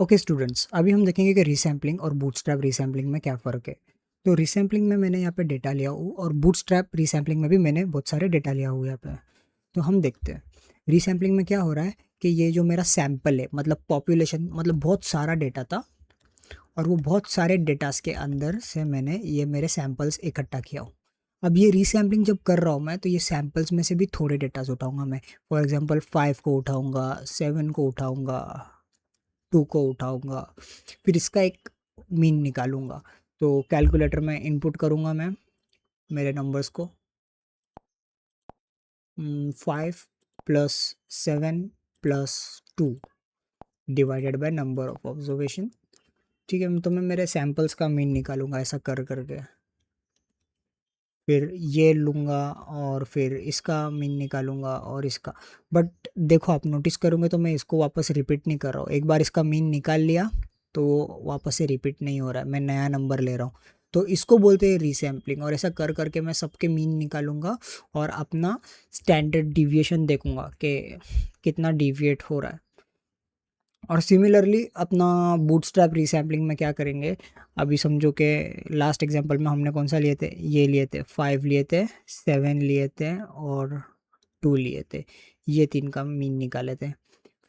Okay students, अभी हम देखेंगे कि रीसैम्पलिंग और बूटस्ट्रैप रीसैम्पलिंग में क्या फ़र्क है। तो रीसैम्पलिंग में मैंने यहाँ पे डेटा लिया हूँ और बूटस्ट्रैप रीसैम्पलिंग में भी मैंने बहुत सारे डेटा लिया हुआ है यहाँ पे। तो हम देखते हैं रीसैम्पलिंग में क्या हो रहा है कि ये जो मेरा सैम्पल है, मतलब पॉपुलेशन, मतलब बहुत सारा डेटा था और वो बहुत सारे डेटास के अंदर से मैंने ये मेरे सैम्पल्स इकट्ठा किया हूँ। अब ये रीसैम्पलिंग जब कर रहा हूँ मैं, तो ये सैम्पल्स में से भी थोड़े डेटास उठाऊंगा मैं। फॉर एग्जांपल 5 को उठाऊंगा, 7 को उठाऊंगा, 2 को उठाऊंगा, फिर इसका एक मीन निकालूंगा। तो कैलकुलेटर में इनपुट करूंगा मैं मेरे नंबर्स को, 5 plus 7 plus 2 divided by number of observation. ठीक है, तो मैं मेरे सैम्पल्स का मीन निकालूंगा ऐसा कर करके, फिर ये लूँगा और फिर इसका मीन निकालूंगा और इसका। बट देखो, आप नोटिस करोगे तो मैं इसको वापस रिपीट नहीं कर रहा हूँ। एक बार इसका मीन निकाल लिया तो वो वापस से रिपीट नहीं हो रहा है, मैं नया नंबर ले रहा हूँ। तो इसको बोलते हैं रीसैम्पलिंग। और ऐसा कर करके मैं सबके मीन निकालूंगा और अपना स्टैंडर्ड डिविएशन देखूंगा कि कितना डिविएट हो रहा है। और सिमिलरली अपना बूटस्ट्रैप रीसैम्पलिंग में क्या करेंगे, अभी समझो कि लास्ट एग्जांपल में हमने कौन सा लिए थे, ये लिए थे, 5 लिए थे, 7 लिए थे और 2 लिए थे। ये 3 का मीन निकाले थे।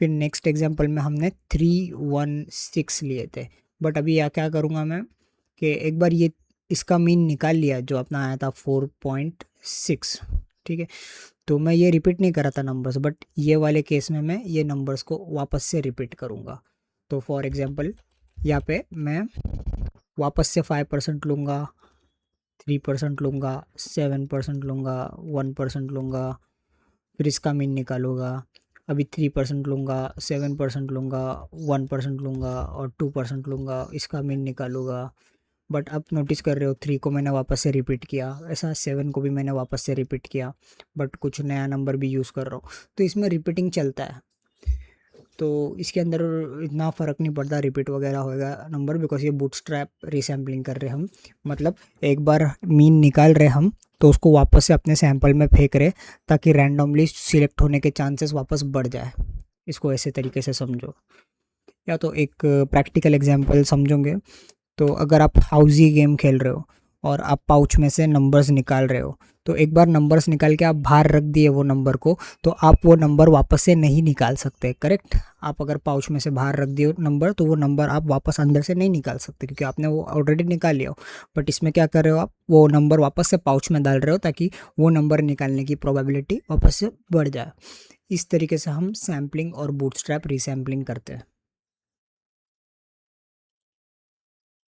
फिर नेक्स्ट एग्जांपल में हमने 3 1 6 लिए थे। बट अभी या क्या करूँगा मैं कि एक बार ये इसका मीन निकाल लिया जो अपना आया था 4.6। ठीक है, तो मैं ये रिपीट नहीं कर रहा था नंबर्स, बट ये वाले केस में मैं ये नंबर्स को वापस से रिपीट करूँगा। तो फॉर एग्जांपल यहाँ पे मैं वापस से 5% लूँगा, 3% लूँगा, 7% लूँगा, 1% लूँगा, फिर इसका मीन निकालूंगा। अभी 3% लूँगा, 7% लूँगा, 1% लूँगा और 2% लूँगा, इसका मीन निकालूंगा। बट अब नोटिस कर रहे हो 3 को मैंने वापस से रिपीट किया, ऐसा 7 को भी मैंने वापस से रिपीट किया, बट कुछ नया नंबर भी यूज़ कर रहा हूँ। तो इसमें रिपीटिंग चलता है, तो इसके अंदर इतना फ़र्क नहीं पड़ता रिपीट वगैरह होएगा नंबर, बिकॉज ये बूटस्ट्रैप रीसैम्पलिंग कर रहे हम। मतलब एक बार मीन निकाल रहे हम तो उसको वापस से अपने सैंपल में फेंक रहे, ताकि रैंडमली सिलेक्ट होने के चांसेस वापस बढ़ जाए। इसको ऐसे तरीके से समझो। या तो एक प्रैक्टिकल एग्जांपल समझोगे, तो अगर आप हाउजी गेम खेल रहे हो और आप पाउच में से नंबर्स निकाल रहे हो, तो एक बार नंबर्स निकाल के आप बाहर रख दिए वो नंबर को, तो आप वो नंबर वापस से नहीं निकाल सकते। करेक्ट, आप अगर पाउच में से बाहर रख दिए नंबर, तो वो नंबर आप वापस अंदर से नहीं निकाल सकते, क्योंकि आपने वो ऑलरेडी निकाल लिया हो। बट इसमें क्या कर रहे हो, आप वो नंबर वापस से पाउच में डाल रहे हो ताकि वो नंबर निकालने की प्रोबेबिलिटी वापस से बढ़ जाए। इस तरीके से हम सैम्पलिंग और बूटस्ट्रैप रीसैम्पलिंग करते हैं।